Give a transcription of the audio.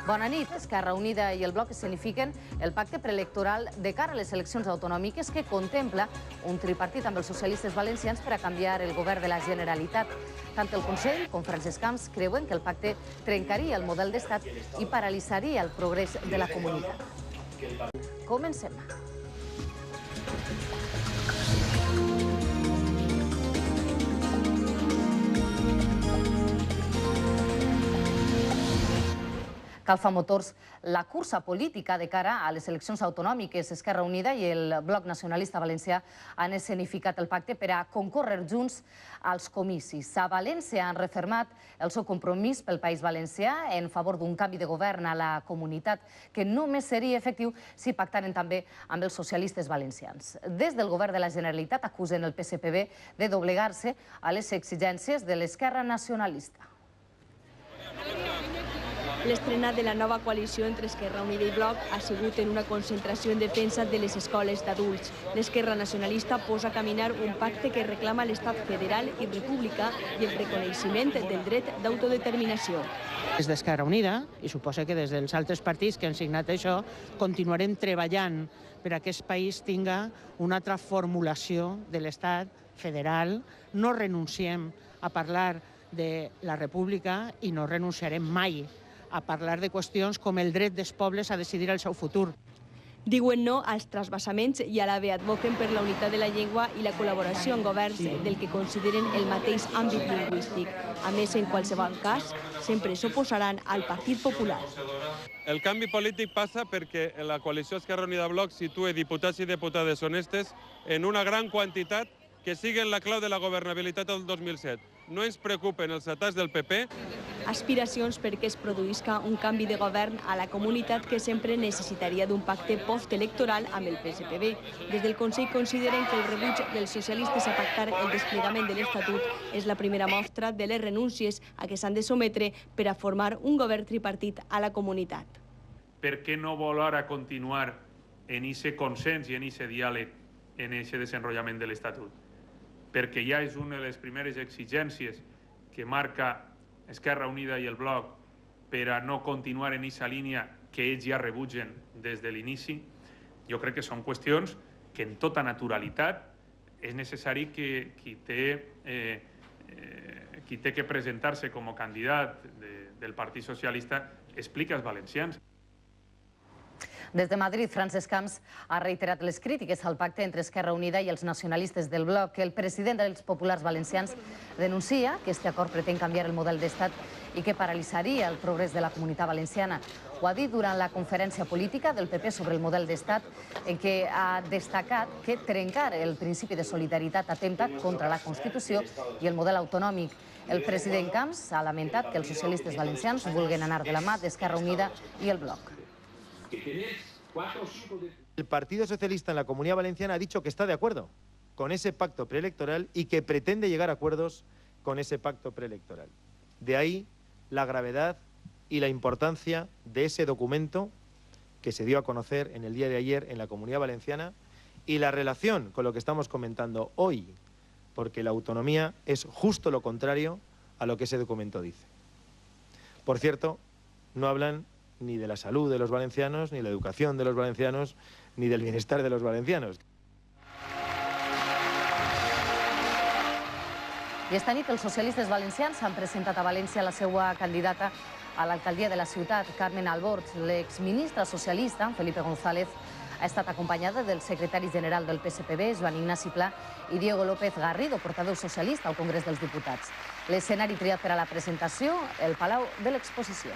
Bona nit. Esquerra Unida i el Bloc escenifiquen el pacte preelectoral de cara a les eleccions autonòmiques que contempla un tripartit amb els socialistes valencians per a canviar el govern de la Generalitat. Tant el Consell com Francesc Camps creuen que el pacte trencaria el model d'estat i paralitzaria el progrés de la comunitat. Comencem. Calfa Motors, la cursa política de cara a les eleccions autonòmiques. Esquerra Unida i el Bloc Nacionalista Valencià han escenificat el pacte per a concórrer junts als comicis. A València han refermat el seu compromís pel País Valencià en favor d'un canvi de govern a la comunitat que només seria efectiu si pactaren també amb els socialistes valencians. Des del govern de la Generalitat acusen el PSPB de doblegar-se a les exigències de l'esquerra nacionalista. L'estrena de la nova coalició entre Esquerra Unida i Bloc ha sigut en una concentració en defensa de les escoles d'adults. L'Esquerra Nacionalista posa a caminar un pacte que reclama l'estat federal i república i el reconeixement del dret d'autodeterminació. Des d'Esquerra Unida, i suposa que des dels altres partits que han signat això, continuarem treballant per a que aquest país tinga una altra formulació de l'estat federal. No renunciem a parlar de la república i no renunciarem mai a parlar de qüestions com el dret dels pobles a decidir el seu futur. Diuen no als trasbasaments i alhora advoquen per la unitat de la llengua i la col·laboració en governs del que consideren el mateix àmbit lingüístic. A més, en qualsevol cas, sempre s'oposaran al Partit Popular. El canvi polític passa perquè la coalició Esquerra Unida-Bloc situa diputats i diputades honestes en una gran quantitat que siguen la clau de la governabilitat del 2007. No ens preocupen els atacs del PP. Aspiracions perquè es produïsca un canvi de govern a la comunitat que sempre necessitaria d'un pacte postelectoral amb el PSPB. Des del Consell consideren que el rebuig dels socialistes a pactar el desplegament de l'Estatut és la primera mostra de les renúncies a què s'han de sometre per a formar un govern tripartit a la comunitat. Per què no vol ara continuar en aquest consens i en aquest diàleg en aquest desenvolupament de l'Estatut? Perquè ja és una de les primeres exigències que marca Esquerra Unida i el Bloc per a no continuar en aquesta línia que ells ja rebutgen des de l'inici. Jo crec que són qüestions que en tota naturalitat és necessari que qui té que presentar-se com a candidat del Partit Socialista expliqui als valencians. Des de Madrid, Francesc Camps ha reiterat les crítiques al pacte entre Esquerra Unida i els nacionalistes del Bloc. El president dels populars valencians denuncia que aquest acord pretén canviar el model d'estat i que paralitzaria el progrés de la comunitat valenciana. Ho ha dit durant la conferència política del PP sobre el model d'estat, en què ha destacat que trencar el principi de solidaritat atempta contra la Constitució i el model autonòmic. El president Camps ha lamentat que els socialistes valencians vulguin anar de la mà d'Esquerra Unida i el Bloc. El Partido Socialista en la Comunidad Valenciana ha dicho que está de acuerdo con ese pacto preelectoral y que pretende llegar a acuerdos con ese pacto preelectoral. De ahí la gravedad y la importancia de ese documento que se dio a conocer en el día de ayer en la Comunidad Valenciana y la relación con lo que estamos comentando hoy, porque la autonomía es justo lo contrario a lo que ese documento dice. Por cierto, no hablan ni de la salud de los valencianos, ni de la educación de los valencianos, ni del bienestar de los valencianos. I esta nit els socialistes valencians han presentat a València la seva candidata a l'alcaldia de la ciutat, Carmen Albort. L'exministra socialista, Felipe González, ha estat acompanyada del secretari general del PSPB, Joan Ignasi Pla, i Diego López Garrido, portaveu socialista al Congrés dels Diputats. L'escenari triat per a la presentació, el Palau de l'Exposició.